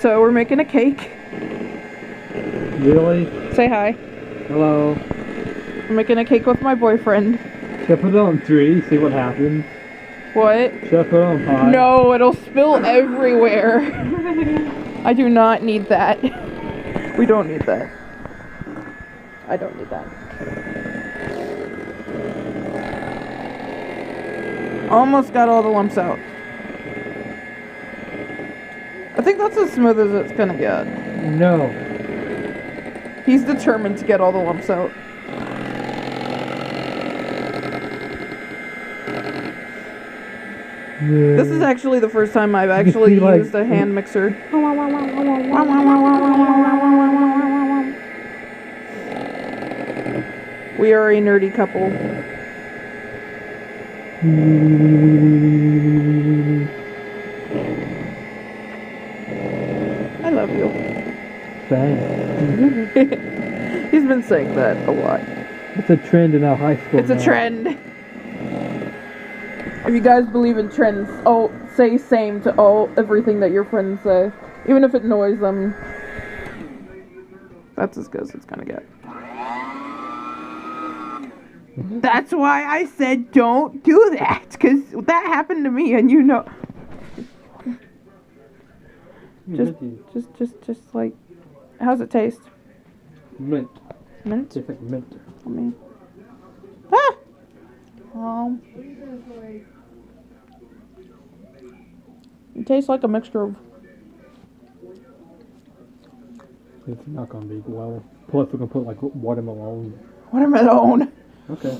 So we're making a cake. Really? Say hi. Hello. I'm making a cake with my boyfriend. Should I put it on 3? See what happens? What? Should I put it on 5? No, it'll spill everywhere. I do not need that. We don't need that. I don't need that. Almost got all the lumps out. I think that's as smooth as it's gonna get. No. He's determined to get all the lumps out. This is actually the first time I've actually used a hand mixer. We are a nerdy couple. I love you. Thanks. He's been saying that a lot. It's a trend in our high school. It's a trend. If you guys believe in trends, say same to everything that your friends say. Even if it annoys them. That's as good as it's gonna get. That's why I said don't do that, because that happened to me, and you know. Just like, how's it taste? Mint. Mint? Tastes like mint. I mean, ah! It tastes like a mixture of. It's not gonna be well. Plus, we can put like watermelon. Watermelon. Okay.